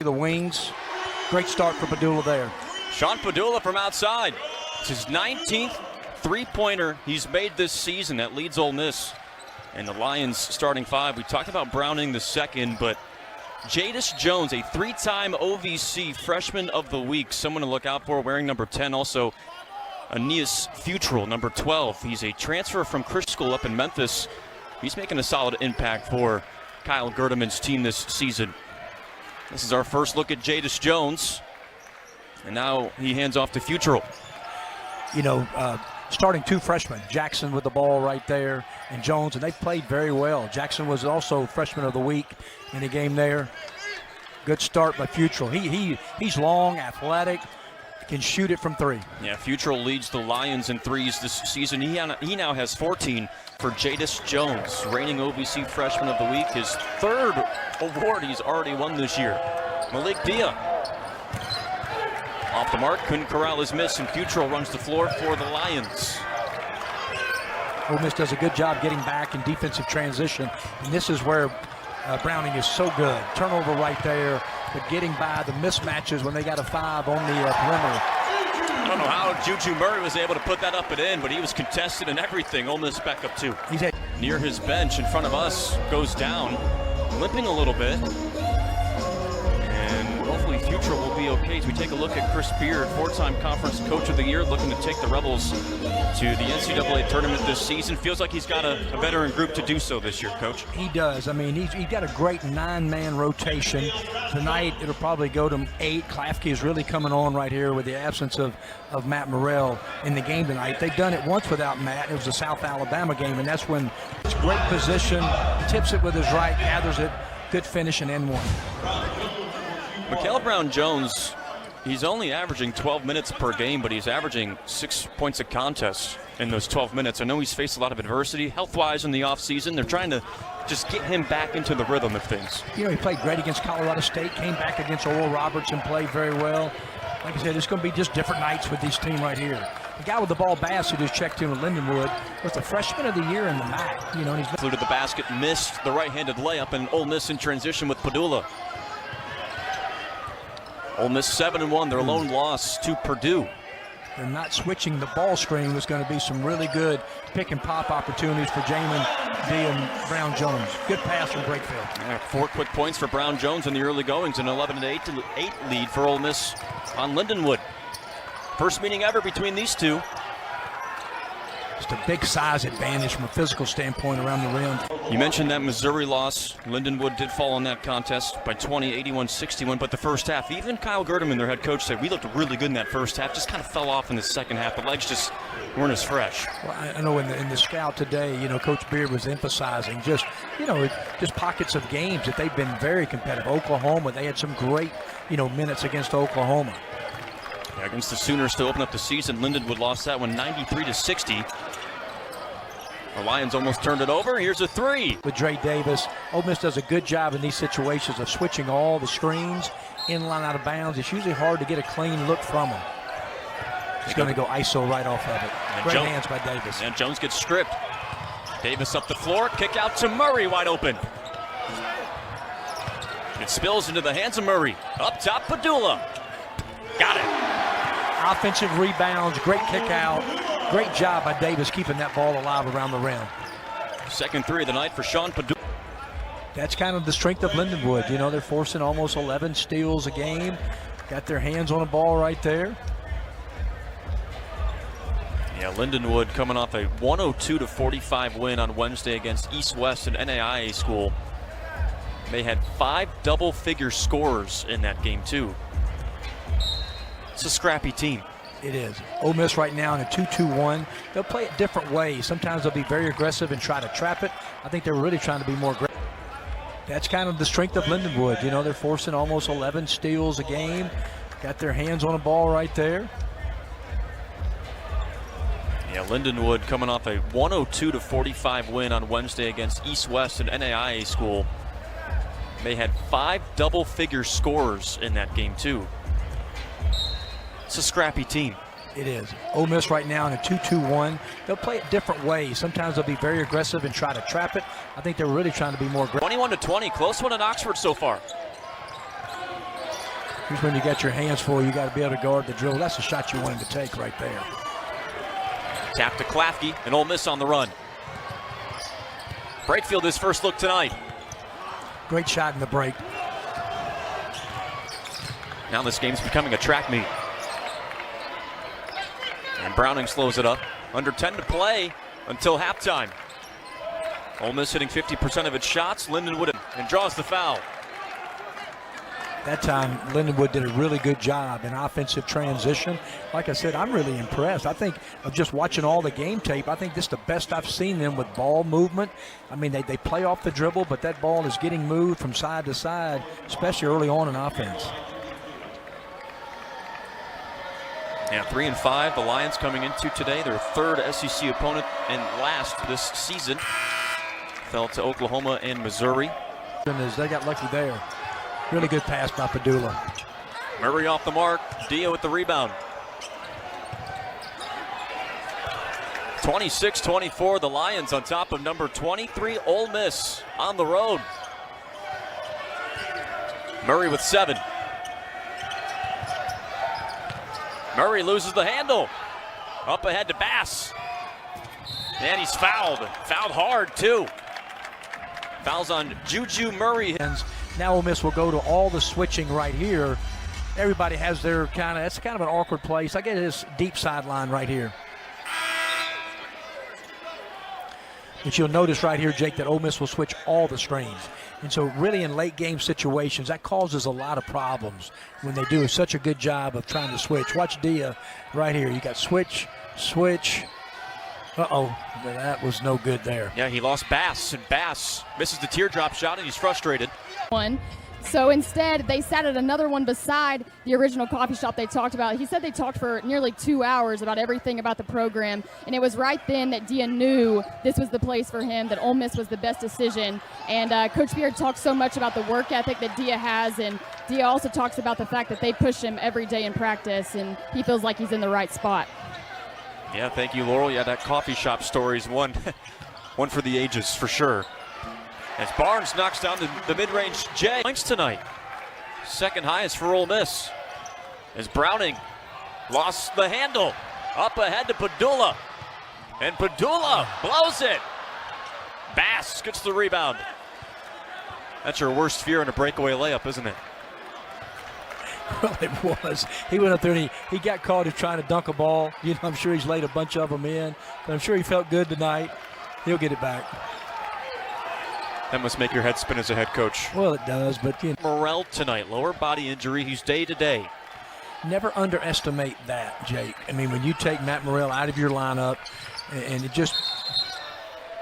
The wings. Great start for Padula there. Sean Padula from outside. It's his 19th three-pointer he's made this season. That leads Ole Miss. And the Lions starting five. We talked about Browning the second, but Jadis Jones, a three-time OVC Freshman of the Week, someone to look out for, wearing number 10. Also, Aeneas Futrell, number 12. He's a transfer from Chris School up in Memphis. He's making a solid impact for Kyle Gerdeman's team this season. This is our first look at Jadis Jones. And now he hands off to Futrell. You know, starting two freshmen, Jackson with the ball right there, and Jones, and they played very well. Jackson was also Freshman of the Week in the game there. Good start by Futrell. He's long, athletic, can shoot it from three. Yeah, Futrell leads the Lions in threes this season. He now has 14 for Jadis Jones, reigning OVC Freshman of the Week, his third award he's already won this year. Malik Dia off the mark, couldn't corral his miss, and Futrell runs the floor for the Lions. Ole Miss does a good job getting back in defensive transition, and this is where Browning is so good. Turnover right there, but getting by the mismatches when they got a five on the perimeter. I don't know how Juju Murray was able to put that up and in, but he was contested and everything. Ole Miss back up two. He's near his bench in front of us, goes down, limping a little bit. And hopefully Futrell will be okay as we take a look at Chris Beard, four-time Conference Coach of the Year, looking to take the Rebels to the NCAA tournament this season. Feels like he's got a veteran group to do so this year, Coach. He does. I mean, he's got a great nine-man rotation. Tonight, it'll probably go to 8. Klafke is really coming on right here with the absence of Matt Morrell in the game tonight. They've done it once without Matt. It was a South Alabama game, and that's when it's great position, tips it with his right, gathers it, good finish, and end one. Mikael Brown-Jones, he's only averaging 12 minutes per game, but he's averaging 6 points a contest in those 12 minutes. I know he's faced a lot of adversity health-wise in the offseason. They're trying to just get him back into the rhythm of things. You know, he played great against Colorado State, came back against Oral Roberts and played very well. Like I said, it's going to be just different nights with this team right here. The guy with the ball, Bass, who just checked in with Lindenwood, was the Freshman of the Year in the MAC. You know, and he's flew to the basket, missed the right-handed layup, and Ole Miss in transition with Padula. Ole Miss 7-1, their lone loss to Purdue. They're not switching the ball screen. There's going to be some really good pick and pop opportunities for Jamin D and Brown-Jones. Good pass from Brakefield. 4 quick points for Brown-Jones in the early goings, an 11-8 lead for Ole Miss on Lindenwood. First meeting ever between these two. Just a big size advantage from a physical standpoint around the rim. You mentioned that Missouri loss. Lindenwood did fall in that contest by 20, 81-61, but the first half, even Kyle Gerdeman, their head coach, said we looked really good in that first half, just kind of fell off in the second half. The legs just weren't as fresh. Well, I know in the scout today, you know, Coach Beard was emphasizing just, you know, just pockets of games that they've been very competitive. Oklahoma, they had some great, you know, minutes against Oklahoma. Yeah, against the Sooners to open up the season, Lindenwood lost that one 93-60. The Lions almost turned it over. Here's a three. With Dre Davis, Ole Miss does a good job in these situations of switching all the screens, in line, out of bounds. It's usually hard to get a clean look from him. He's going to go ISO right off of it. And Great hands by Davis. And Jones gets stripped. Davis up the floor, kick out to Murray, wide open. It spills into the hands of Murray. Up top, Padula. Got it. Offensive rebounds, great kick out. Great job by Davis keeping that ball alive around the rim. Second three of the night for Sean Padula. That's kind of the strength of Lindenwood. You know, they're forcing almost 11 steals a game. Got their hands on the ball right there. Yeah, Lindenwood coming off a 102-45 win on Wednesday against East West, an NAIA school. They had 5 double-figure scorers in that game, too. It's a scrappy team. It is. Ole Miss right now in a 2-2-1. They'll play it different ways. Sometimes they'll be very aggressive and try to trap it. I think they're really trying to be more aggressive. That's kind of the strength of Lindenwood. You know, they're forcing almost 11 steals a game. Got their hands on the ball right there. Yeah, Lindenwood coming off a 102-45 win on Wednesday against East West, an NAIA school. They had 5 double-figure scorers in that game, too. It's a scrappy team. It is. Ole Miss right now in a 2-2-1. They'll play it different ways. Sometimes they'll be very aggressive and try to trap it. I think they're really trying to be more aggressive. 21-20, close one in Oxford so far. Here's when you got your hands full, you got to be able to guard the dribble. That's the shot you wanted to take right there. Tap to Klafke, and Ole Miss on the run. Brakefield his first look tonight. Great shot in the break. Now this game's becoming a track meet. And Browning slows it up. Under 10 to play until halftime. Ole Miss hitting 50% of its shots. Lindenwood and draws the foul. That time, Lindenwood did a really good job in offensive transition. Like I said, I'm really impressed. I think of just watching all the game tape, I think this is the best I've seen them with ball movement. I mean, they play off the dribble, but that ball is getting moved from side to side, especially early on in offense. Yeah, 3-5. The Lions coming into today, their third SEC opponent and last this season. Fell to Oklahoma and Missouri. They got lucky there. Really good pass by Padula. Murray off the mark. Dia with the rebound. 26-24. The Lions on top of number 23 Ole Miss on the road. Murray with 7. Murray loses the handle. Up ahead to Bass. And he's fouled. Fouled hard too. Fouls on Juju Murray. Now Ole Miss will go to all the switching right here. Everybody has their that's kind of an awkward place. I get this deep sideline right here. But you'll notice right here, Jake, that Ole Miss will switch all the screens. And so really in late game situations, that causes a lot of problems when they do such a good job of trying to switch. Watch Dia right here. You got switch, switch. Uh-oh, that was no good there. Yeah, he lost Bass, and Bass misses the teardrop shot, and he's frustrated. So instead, they sat at another one beside the original coffee shop they talked about. He said they talked for nearly 2 hours about everything about the program, and it was right then that Dia knew this was the place for him, that Ole Miss was the best decision. And Coach Beard talks so much about the work ethic that Dia has, and Dia also talks about the fact that they push him every day in practice, and he feels like he's in the right spot. Yeah, thank you, Laurel. Yeah, that coffee shop story is one for the ages, for sure. As Barnes knocks down the mid-range J. Points tonight. Second highest for Ole Miss. As Browning lost the handle. Up ahead to Padula. And Padula blows it. Bass gets the rebound. That's your worst fear in a breakaway layup, isn't it? Well, it was. He went up there and he got caught trying to dunk a ball. You know, I'm sure he's laid a bunch of them in. But I'm sure he felt good tonight. He'll get it back. That must make your head spin as a head coach. Well, it does, but you know. Morrell tonight, lower body injury. He's day to day. Never underestimate that, Jake. I mean, when you take Matt Morrell out of your lineup, and it just,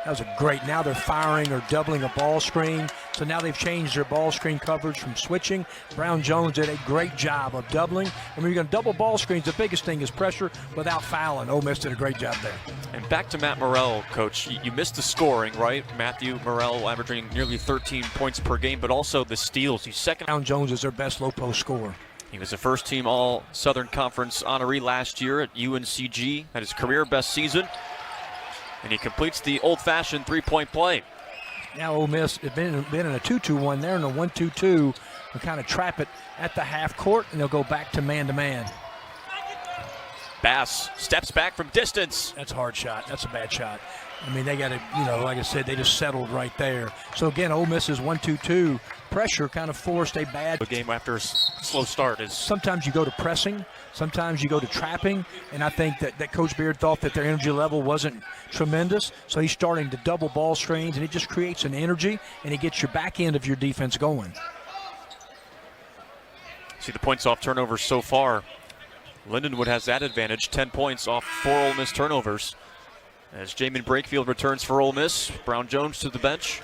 that was a great, now they're firing or doubling a ball screen. So now they've changed their ball screen coverage from switching. Brown Jones did a great job of doubling. And when you're going to double ball screens, the biggest thing is pressure without fouling. Ole Miss did a great job there. And back to Matt Morrell, Coach. You missed the scoring, right? Matthew Morrell averaging nearly 13 points per game, but also the steals. He's second. Brown Jones is their best low post scorer. He was a first-team All-Southern Conference honoree last year at UNCG, had his career best season. And he completes the old-fashioned three-point play. Now Ole Miss has been in a 2-2-1 there, in a 1-2-2. They'll kind of trap it at the half court, and they'll go back to man-to-man. Bass steps back from distance. That's a hard shot. That's a bad shot. I mean, they got to, you know, like I said, they just settled right there. So, again, Ole Miss's 1-2-2 pressure kind of forced a bad game after a slow start. Sometimes you go to pressing. Sometimes you go to trapping. And I think that Coach Beard thought that their energy level wasn't tremendous. So he's starting to double ball screens, and it just creates an energy, and it gets your back end of your defense going. See the points off turnovers so far. Lindenwood has that advantage, 10 points off 4 Ole Miss turnovers. As Jamin Brakefield returns for Ole Miss, Brown Jones to the bench.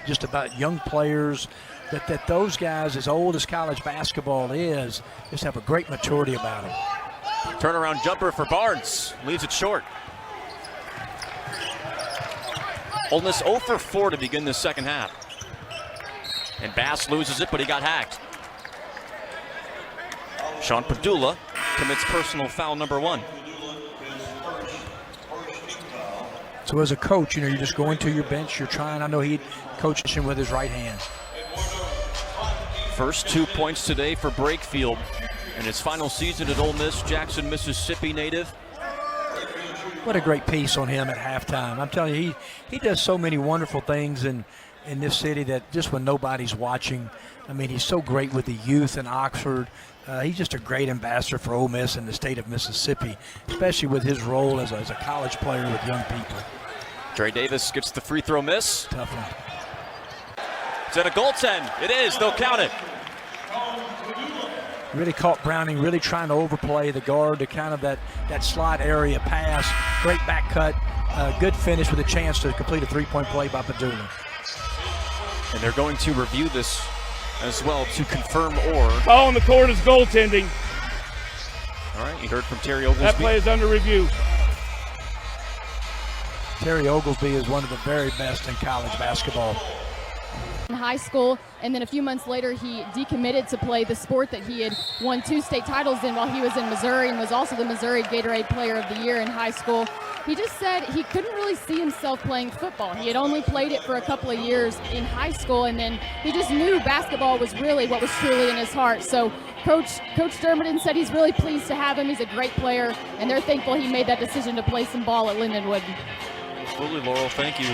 Just about young players, that those guys, as old as college basketball is, just have a great maturity about them. Turnaround jumper for Barnes, leaves it short. Ole Miss 0 for 4 to begin the second half. And Bass loses it, but he got hacked. Sean Padula commits personal foul number 1. So as a coach, you're just going to your bench. You're trying. I know he coached him with his right hand. First 2 points today for Brakefield in his final season at Ole Miss, Jackson, Mississippi native. What a great piece on him at halftime. I'm telling you, he does so many wonderful things in this city that just when nobody's watching, I mean, he's so great with the youth in Oxford. He's just a great ambassador for Ole Miss in the state of Mississippi, especially with his role as a college player with young people. Trey Davis gets the free throw miss. Tough one. Is that a goaltend? It is. They'll count it. Really caught Browning really trying to overplay the guard to kind of that slot area pass. Great back cut. Good finish with a chance to complete a three-point play by Padula. And they're going to review this as well to confirm or. Foul on the court is goaltending. All right, you heard from Terry Oglesby. That play is under review. Terry Oglesby is one of the very best in college basketball. In high school, and then a few months later he decommitted to play the sport that he had won 2 state titles in while he was in Missouri, and was also the Missouri Gatorade Player of the Year in high school. He just said he couldn't really see himself playing football. He had only played it for a couple of years in high school, and then he just knew basketball was really what was truly in his heart. So Coach Dermody said he's really pleased to have him. He's a great player, and they're thankful he made that decision to play some ball at Lindenwood. Absolutely, Laurel. Thank you.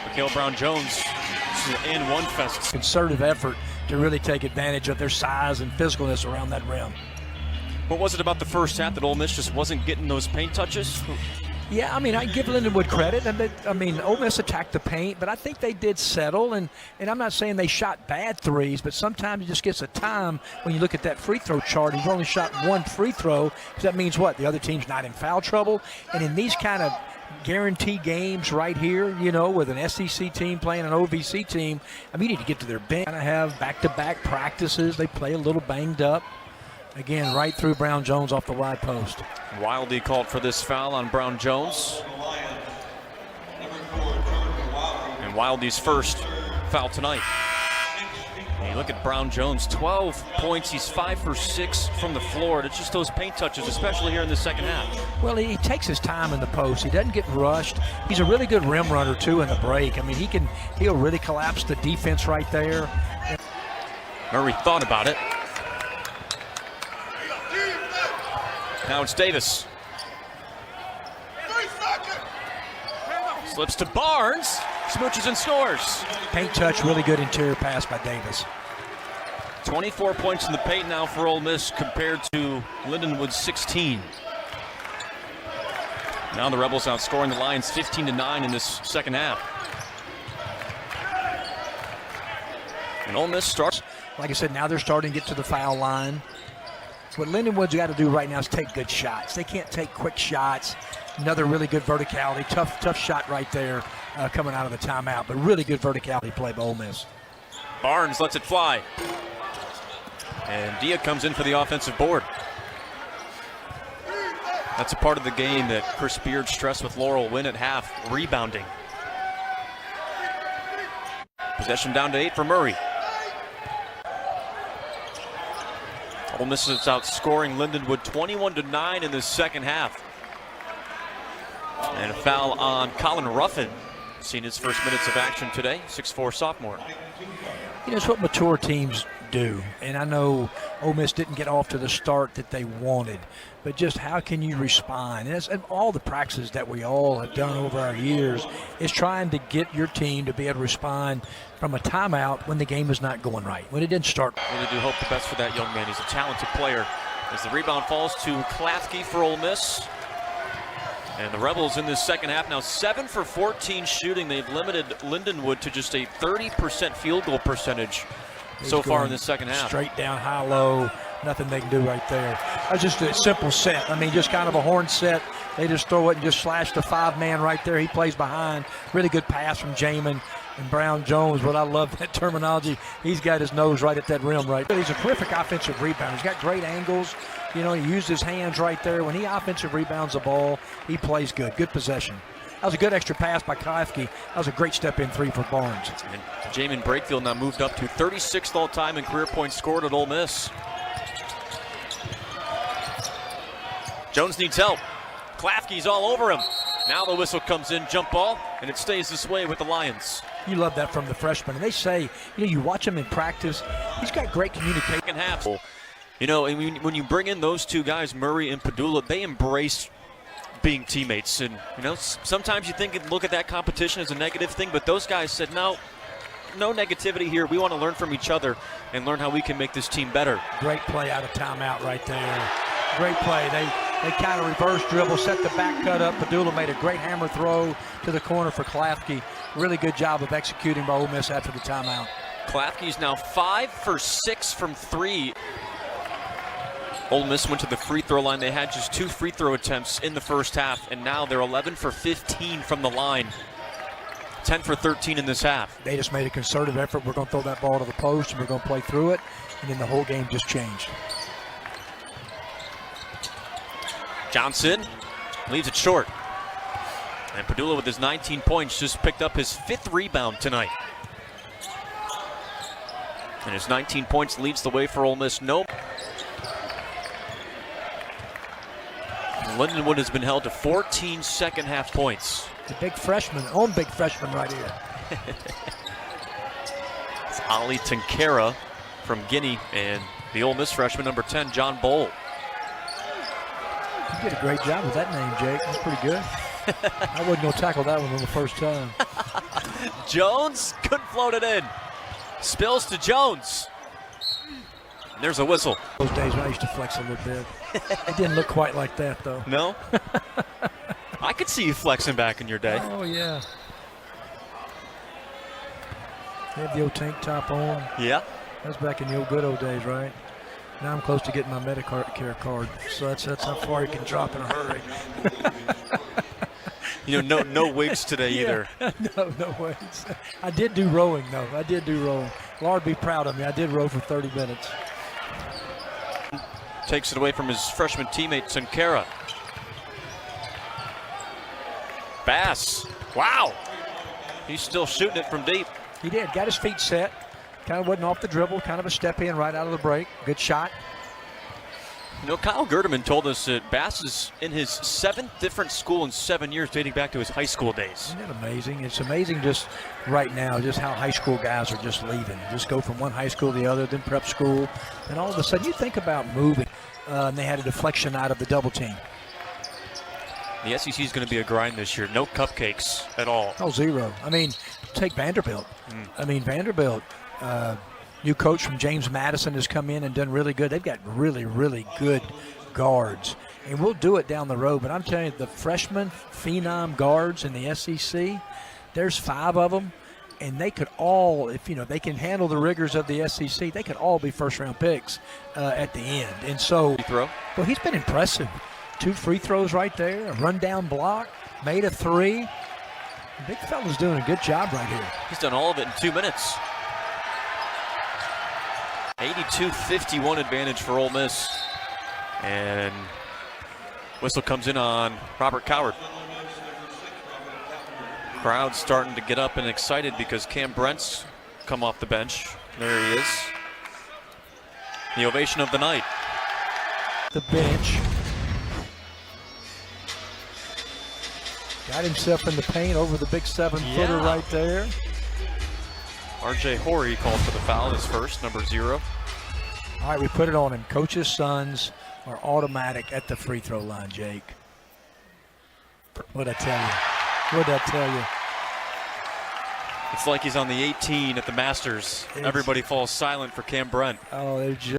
Mikhail Brown-Jones. This is an N1 fest. Concerted effort to really take advantage of their size and physicalness around that rim. What was it about the first half that Ole Miss just wasn't getting those paint touches? Yeah, I mean, I give Lindenwood credit. I mean, Ole Miss attacked the paint, but I think they did settle. And I'm not saying they shot bad threes, but sometimes it just gets a time when you look at that free throw chart. He's only shot 1 free throw, because that means what? The other team's not in foul trouble. And in these kind of guarantee games right here, you know, with an SEC team playing an OVC team, I mean, you need to get to their bench. Kind of have back-to-back practices. They play a little banged up. Again, right through Brown-Jones off the wide post. Wildy called for this foul on Brown-Jones. And Wildy's first foul tonight. And you look at Brown-Jones, 12 points. He's 5 for 6 from the floor. It's just those paint touches, especially here in the second half. Well, he takes his time in the post. He doesn't get rushed. He's a really good rim runner, too, in the break. I mean, he'll really collapse the defense right there. Murray thought about it. Now it's Davis. Slips to Barnes. Smooches and scores. Paint touch, really good interior pass by Davis. 24 points in the paint now for Ole Miss compared to Lindenwood's 16. Now the Rebels outscoring the Lions 15-9 in this second half. And Ole Miss starts. Like I said, now they're starting to get to the foul line. What Lindenwood's got to do right now is take good shots. They can't take quick shots. Another really good verticality. Tough shot right there coming out of the timeout, but really good verticality play by Ole Miss. Barnes lets it fly. And Dia comes in for the offensive board. That's a part of the game that Chris Beard stressed with Laurel. Win at half, rebounding. Possession down to 8 for Murray. Ole Miss is outscoring Lindenwood 21-9 in the second half. And a foul on Colin Ruffin. Seen his first minutes of action today, 6'4" sophomore. You know, it's what mature teams do. And I know Ole Miss didn't get off to the start that they wanted, but just how can you respond? And all the practices that we all have done over our years is trying to get your team to be able to respond from a timeout when the game is not going right, when it didn't start. Really do hope the best for that young man. He's a talented player. As the rebound falls to Klafke for Ole Miss. And the Rebels in this second half now 7 for 14 shooting. They've limited Lindenwood to just a 30% field goal percentage so far in the second half. Straight down, high, low, nothing they can do right there. That's just a simple set. I mean, just kind of a horn set. They just throw it and just slash the 5-man right there. He plays behind. Really good pass from Jamin. And Brown-Jones, what I love that terminology, he's got his nose right at that rim right. He's a terrific offensive rebounder. He's got great angles. You know, he used his hands right there. When he offensive rebounds the ball, he plays good. Good possession. That was a good extra pass by Klafke. That was a great step-in three for Barnes. And Jamin Brakefield now moved up to 36th all-time in career points scored at Ole Miss. Jones needs help. Klafke's all over him. Now the whistle comes in, jump ball, and it stays this way with the Lions. You love that from the freshman. And they say, you watch him in practice, he's got great communication. Second half. And when you bring in those two guys, Murray and Padula, they embrace being teammates. And, sometimes you look at that competition as a negative thing, but those guys said, no negativity here. We want to learn from each other and learn how we can make this team better. Great play out of timeout right there. Great play. They kind of reverse dribble, set the back cut up. Padula made a great hammer throw to the corner for Klafke. Really good job of executing by Ole Miss after the timeout. Klafke's now 5 for 6 from 3. Ole Miss went to the free throw line. They had just 2 free throw attempts in the first half, and now they're 11 for 15 from the line. 10 for 13 in this half. They just made a concerted effort. We're going to throw that ball to the post, and we're going to play through it, and then the whole game just changed. Johnson leaves it short. And Padula with his 19 points just picked up his 5th rebound tonight. And his 19 points leads the way for Ole Miss. Lindenwood has been held to 14 second half points. The big freshman, big freshman right here. It's Ali Tenkera from Guinea and the Ole Miss freshman, number 10, John Bowl. You did a great job with that name, Jake. That's pretty good. I wasn't going to tackle that one on the first time. Jones couldn't float it in. Spills to Jones. There's a whistle. Those days when I used to flex a little bit. It didn't look quite like that, though. No? I could see you flexing back in your day. Oh, yeah. They had the old tank top on. Yeah. That was back in the old good old days, right? Now I'm close to getting my Medicare card, so that's how far you can drop in a hurry. No wigs today either. No wigs. I did do rowing, though. I did do rowing. Lord be proud of me. I did row for 30 minutes. Takes it away from his freshman teammate, Tenkera. Bass. Wow. He's still shooting it from deep. He did. Got his feet set. Kind of wasn't off the dribble. Kind of a step in right out of the break. Good shot. Kyle Gerdeman told us that Bass is in his 7th different school in 7 years, dating back to his high school days. Isn't that amazing? It's amazing just right now, just how high school guys are just leaving. Just go from one high school to the other, then prep school. And all of a sudden, you think about moving. And they had a deflection out of the double team. The SEC is going to be a grind this year. No cupcakes at all. Oh, zero. I mean, take Vanderbilt. Vanderbilt, new coach from James Madison has come in and done really good. They've got really, really good guards. And we'll do it down the road. But I'm telling you, the freshman phenom guards in the SEC, there's 5 of them. And they could all, if they can handle the rigors of the SEC, they could all be first-round picks at the end. And so, well, he's been impressive. 2 free throws right there, a rundown block, made a 3. The big fella's doing a good job right here. He's done all of it in 2 minutes. 82-51 advantage for Ole Miss. And whistle comes in on Robert Coward. Crowd starting to get up and excited because Cam Brent's come off the bench. There he is. The ovation of the night. The bench. Got himself in the paint over the big 7-footer right there. R.J. Horry called for the foul, his first, number 0. All right, we put it on him. Coach's sons are automatic at the free throw line, Jake. What'd I tell you? What'd I tell you? It's like he's on the 18 at the Masters. Everybody falls silent for Cam Brent. Oh, they're just